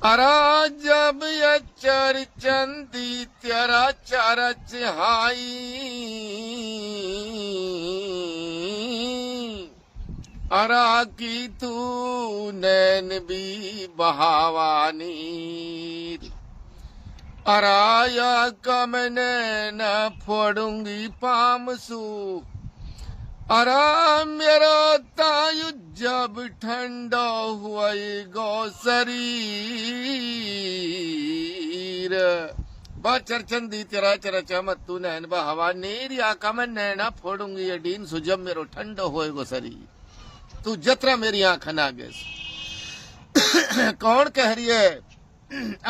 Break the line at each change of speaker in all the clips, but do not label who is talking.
अरा जब ये चर चंदी तेरा चरच हाई अरा की तू नैन भी बहावानी अराया कम नैन फोड़ूंगी पामसू अरा मेरा तायु जब ठंडा हुआ गो शरीर बाचर चंदी तेरा चरा चमत तू नैन बहवा नीर या कम नैना फोड़ूंगी ये डीन सु जब मेरो ठंडा होएगो शरीर तू जतरा मेरी आंख ना गेस। कौन कह रही है?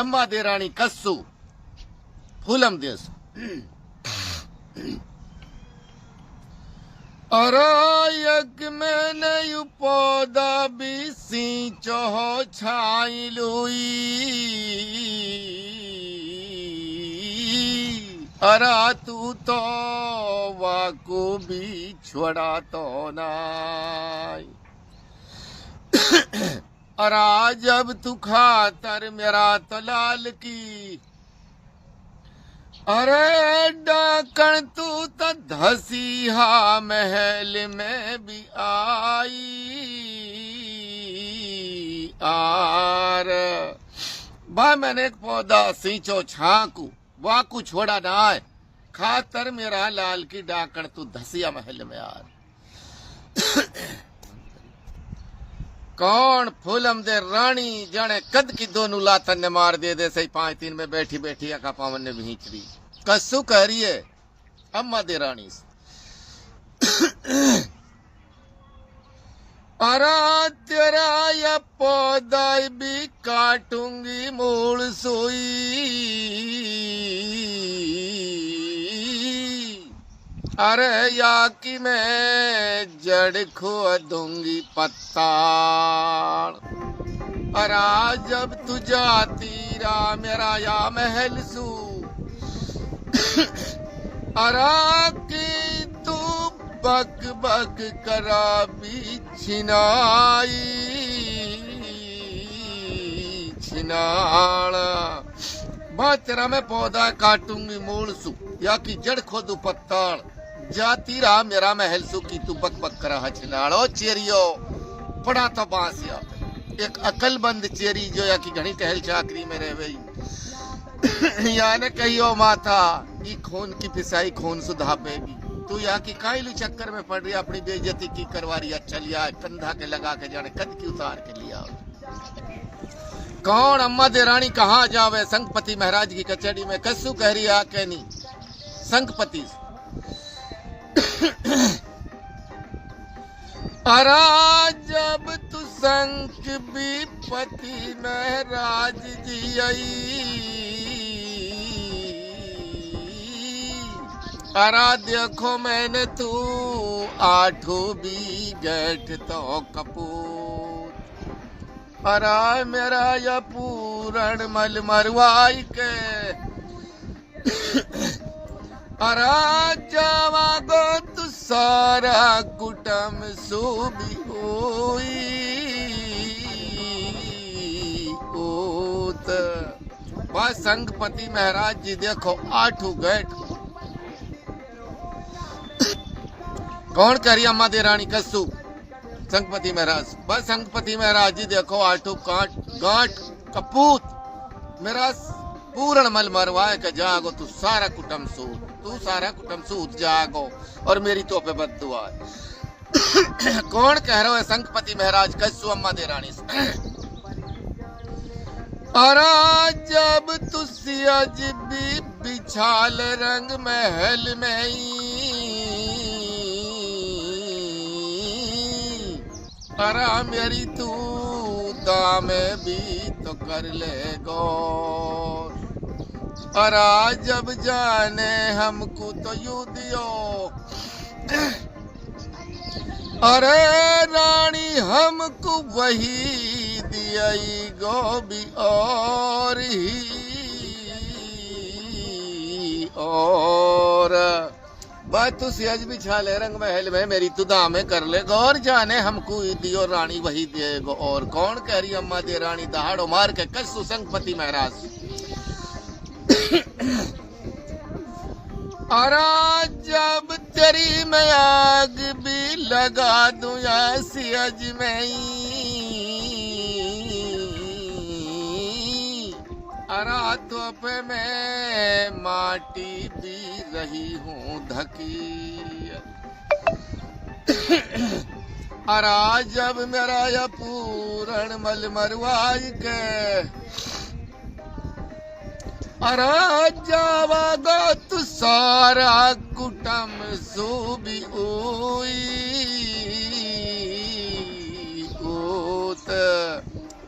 अम्मा दे रानी कस्सू फूलम देस अरायक मैंने यू पौधा भी सींचो छाई लुई अरा तू तो वाकू भी छोड़ा तो नाई अरा जब तू खातर मेरा तो लाल की अरे डाकण तू तो धसिया महल में भी आई आर भाई मैंने एक पौधा सींचो छाकू वाकू छोड़ा ना आए खातर मेरा लाल की डाकण तू धसिया महल में आर। कौन फूलम दे रानी जाने कद की दोनों लातन ने मार दे सही 5-3 में बैठी बैठी अका पावन ने भींच दी कसू कह रही है अम्मा दे रानी अरा तेरा या पौधा भी काटूंगी मूल सोई अरे या कि मैं जड़ खो दूंगी पत्ता अरा जब तू जाती रा मेरा या महल सू अरा की तू बक बक करा भी छिनाड़ा बा तेरा मैं पौधा काटूंगी मूल सू या की जड़ खोदू पत्ताड़ जाती रहा मेरा महल सु की तू बक बक करा छिनाड़ो चेरियो पड़ा तो बांसिया एक अकलबंद चेरी जो या की घनी टहल चाकरी में रह गई या ने कहियो माथा ई खून की पिसाई खून सुधा पेगी तू या की काइलू चक्कर में पड़ रही अपनी बेइज्जती की करवारी चलिया कंधा के लगा के जाने कद की उतार के लिया। कौन अम्मा दे रानी कहाँ जावे संगपति महाराज की कचहरी में कसू कह रही आ कहनी संगपति अरा जब तू संक विपति महाराज जी आई अरा देखो मैंने तू आठो भी गेट तो कपूर अरा मेरा या पूरण मल मरवाई के अरा जावागो तू सारा कुटम सूबी हुई ओत बस संगपति महाराज जी देखो आठू गेट कौन करी अम्मा दे रानी कसू संगपति महाराज बस संगपति महाराज जी देखो आठू काट गांठ कपूत मेरा पूर्ण मल मरवाए के जागो तू सारा कुटम सूत जागो और मेरी तो पे बद्दुआ कौन कह रहा है संगपति महाराज कसू अम्मा दे रानी अरा जब तू सियाज भी बिछाल रंग महल में अरा मेरी तू दामे भी तो कर ले गौर अरा जब जाने हमको तो यू दियो अरे रानी हमको वही दियाई गोभी और ही और बात तू सियाज भी छाले रंग महल में मेरी तू दामे कर ले गौर जाने हमको दियो रानी वही देगो और कौन कह रही अम्मा दे रानी दहाड़ो मार के कसु संगपति महाराज अरा जब तेरी मैं आग भी लगा दूं या सियाज में अरा तो पे मैं माटी भी रही हूँ धकी अरा जब मेरा या पूरण मल मरवाई के अरा जावागा तू सारा कुटम सूबी ऊत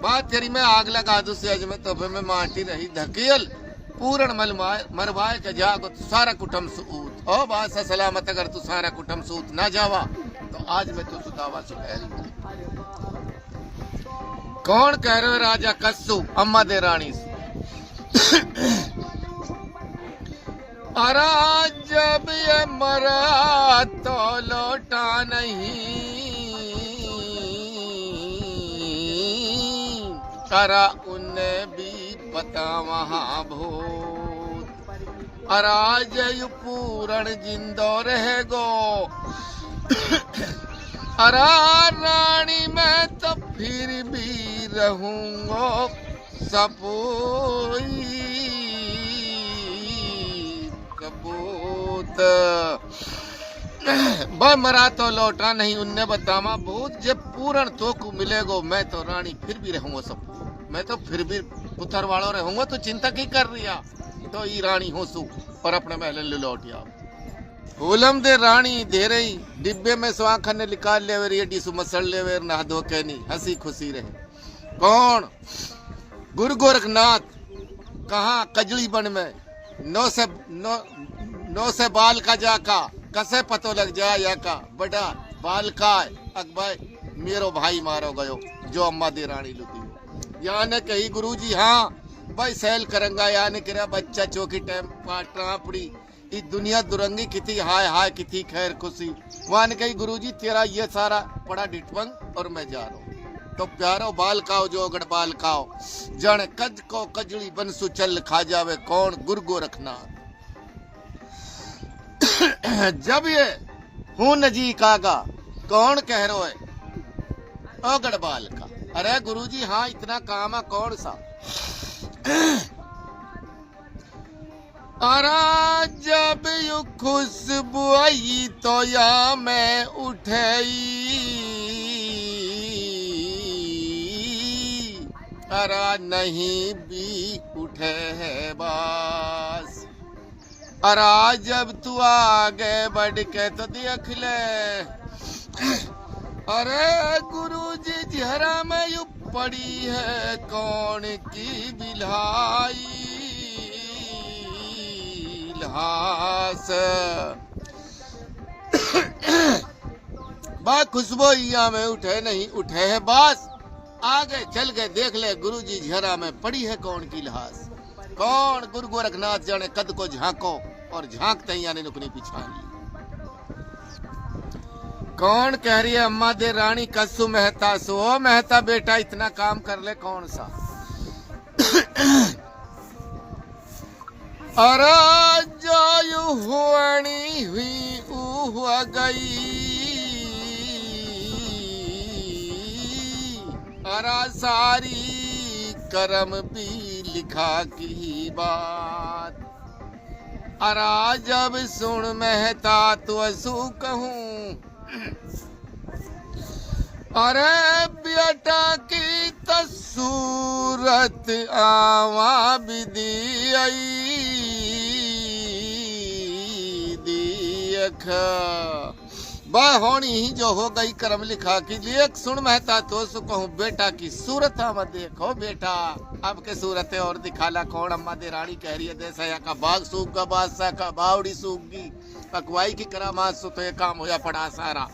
बात तेरी मैं आग लगा दूं सेज में तो मैं माटी रही धकेल पूर्ण मल मरवाए के जागो तू सारा कुटम सूत ओ बात सलामत अगर तू सारा कुटम सूत ना जावा तो आज मैं तू सुदावा सुहरी कौन कह रहे हो राजा कस्सू अम्मा दे रानी से अरा जब ये मरा तो लौटा नहीं अरा उन्हें भी पता वहां भूत अरा जय पूरण जिंदो रहेगो अरा रानी मैं तो फिर भी रहूंगो सपोई कबूत मरा तो लौटा नहीं उनने बतावा भूत जब पूर्ण तो को मिलेगो मैं तो रानी फिर भी रहूंगा सब मैं तो फिर भी पुत्र वालों रहूंगा तो चिंता की कर रिया तो ई रानी हो सु और अपने महल ले लौटिया फूलम दे रानी दे रही डिब्बे में स्वाखन ने निकाल ले रेडी सु मसल ले वे नहा धो के नहीं हंसी खुशी रहे कौन गुरु गोरखनाथ कहाँ कजली बन में नौ से बाल का जाका कसे पतो लग जाए या का बड़ा बाल का अकबर मेरो भाई मारो गयो जो अम्मा दे रानी लुटी या ने कही गुरुजी हाँ भाई सैल करंगा या ने करा बच्चा चौकी टाइम टापड़ी इस दुनिया दुरंगी कितनी हाय हाय कितनी खैर खुशी वहां ने कही गुरुजी तेरा ये सारा पड़ा डिटवंग और मैं जा रहा हूँ तो प्यारो बाल काओ जो अगड़ बाल काओ जन कज को कजली बनसु चल खा जावे कौन गुरु गोरखनाथ जब ये हूं नजीक आगा कौन कह रहा है अगड़ बाल का अरे गुरुजी हाँ इतना काम है कौन सा अरा जब यू खुशबू आई तो या मैं उठाई अरा नहीं भी उठे है बास अरा जब तू आगे बढ़ के तो देख ले अरे गुरुजी जहरा में यू पड़ी है कौन की बिलाई हास बा खुशबू में उठे नहीं उठे है बास आगे चल गए देख ले गुरुजी झरा में पड़ी है कौन की लहास कौन गुरु गोरखनाथ जाने कद को झांको और झांकते ही यानी नुकनी पिछान ली कौन कह रही है अम्मा दे रानी कस्सू मेहता सो मेहता बेटा इतना काम कर ले कौन सा अरे जो हुआनी हुई हुआ गई अरा सारी करम भी लिखा की बात अरा जब सुन महता तो असू कहूं अरे बेटा की तसूरत आवा भी देख होनी ही जो हो गई करम लिखा की लेख सुन महता तो सु कहूं बेटा की सूरत मत देखो बेटा अब के सूरत और दिखाला कौन अम्मा दे रानी कह रही है देसा का बाग सूख का बादशाह का बावड़ी सूख गई पकवाई की करामात सु तो ये काम होया पड़ा सारा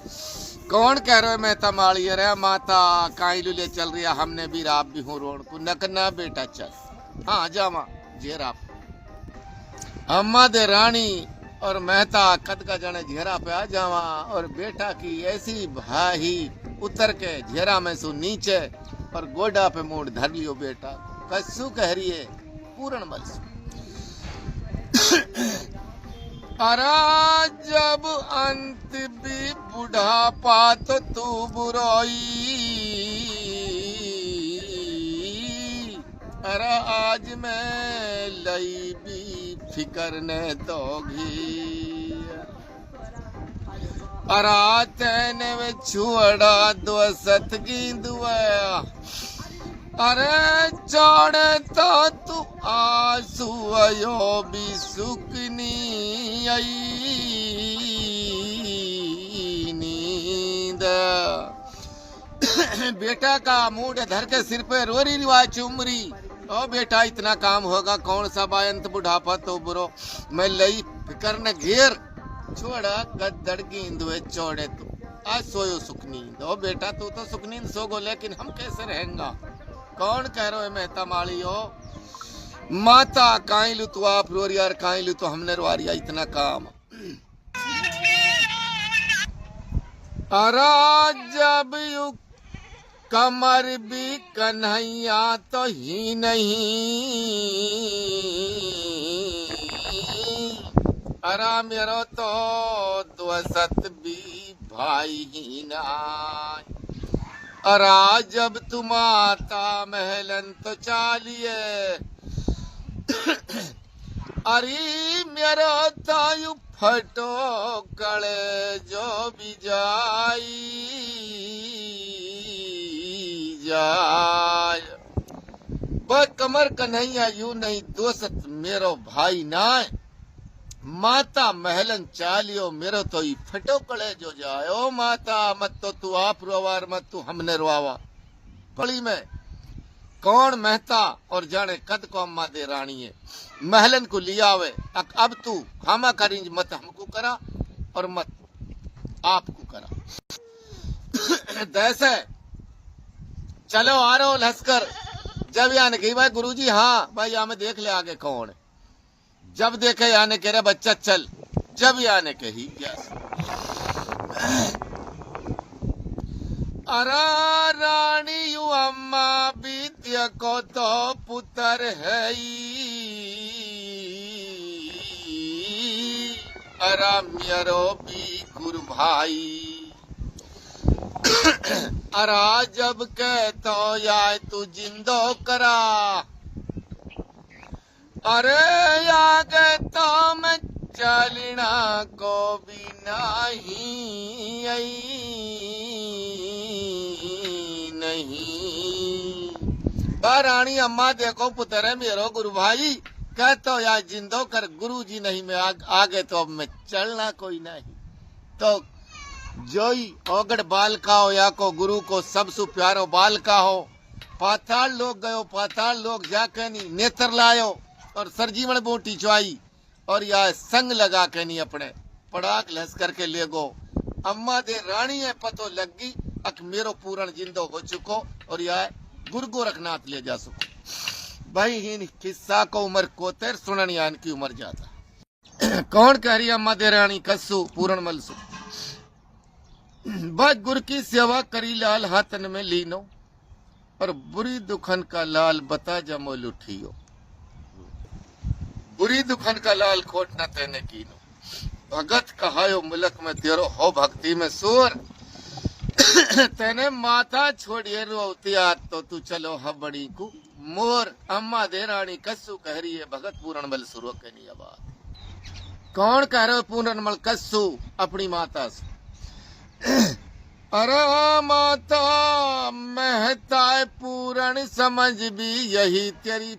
कौन कह रहे मेहता माली अरे माता काइलू ले चल रही है हमने भी रात भी हूँ रोड को नकना बेटा चल हाँ जामा जे राप अम्मा दे रानी और मेहता कद का जाने झेरा पे आ जावा और बेटा की ऐसी भाई उतर के झेरा में सु नीचे और गोडा पे मूड धर लियो बेटा कसू कह रही है पूर्ण बल सु अरा जब अंत भी बुढ़ापा तो तू बुराई अरा आज मैं लई भी फिकर न दोगी अरा तेने में छुअड़ा दो सत गिंदुआ अरे चढ़े तो तू आंसू आयो भी सुकनी आई नींद बेटा का मूड धर के सिर पे रोरी रिवाज चुमरी ओ बेटा इतना काम होगा कौन सा बायंत बुढ़ापा तो बुरो मैं लई फिकर न घेर छोड़ा गद्दड़ गिंदुए चौड़े तू आज सोयो सुख नींद ओ बेटा तू तो सुख नींद सोगो लेकिन हम कैसे रहेंगा कौन कह रहे हो मेहता माली हो माता काई लू तू आप रोरिया और काई लू तो हमने रोरिया इतना काम अरा जब यू कमर भी कन्हैया तो ही नहीं अरा मेरो तो द्वसत भी भाई ही ना अरा जब तुम आता महलन तो चालिए अरे मेरो तायु फटो कड़े जो भी जाय ब कमर कन्हैया यू नहीं दोस्त मेरो भाई ना माता महलन चालियो मेरो तो ही फटो कड़े जो जायो माता मत तो तू आप रोवार मत तू हमने रोवा बड़ी में कौन मेहता और जाने कद को अम्मा दे रानी है महलन को लिया आवे अब तू खामा करेंज मत हमको करा और मत आपको करा दैसे चलो आ रहा लश्कर जब यान कही भाई गुरुजी हाँ भाई यहाँ में देख ले आगे कौन है जब देखे याने कह रहे बच्चा चल जब याने कही क्या अरा रानी यू अम्मा बीतिया को तो पुत्र है अरा मेरो भी गुरु भाई अरा जब कह तो या तू जिंदो करा अरे आगे तो मैं चलना को भी नहीं रानी अम्मा देखो पुत्र है मेरो गुरु भाई कह तो या जिंदो कर गुरु जी नहीं मैं आगे तो अब मैं चलना कोई नहीं तो जोई ओगड़ बाल का हो या को गुरु को सबसे प्यारो बाल का हो पाताल लोग गयो पाताल लोग जाके नहीं नेत्र लायो और सरजीवन बोटी चुआई और या संग लगा के नहीं अपने पड़ाक लहस करके ले गो अम्मा दे रानी है पतो लगी अक मेरो पूर्ण जिंदो हो चुको और या गुरु गोरखनाथ ले जा सको भाई इन किस्सा को उम्र कोतेर सुनन यान की उम्र जाता कौन कह रही अम्मा दे रानी कस्सू पूर्ण मलसू बस गुरु की सेवा करी लाल हाथन में लीनो और बुरी दुखन का लाल बता जमो लुठियो बुरी दुखन का लाल खोट न तेने कीनो भगत कहायो मुलक में तेरो हो भक्ति में सूर तेने माता छोड़िए रोती आत तो तू चलो हबड़ी को मोर अम्मा दे रानी कस्सू कह रही है भगत पूर्ण बल सुरो के नहीं आबाद कौन कह रहे हो पूर्ण बल कस्सू अपनी माता से अरे माता महता पूर्ण समझ भी यही तेरी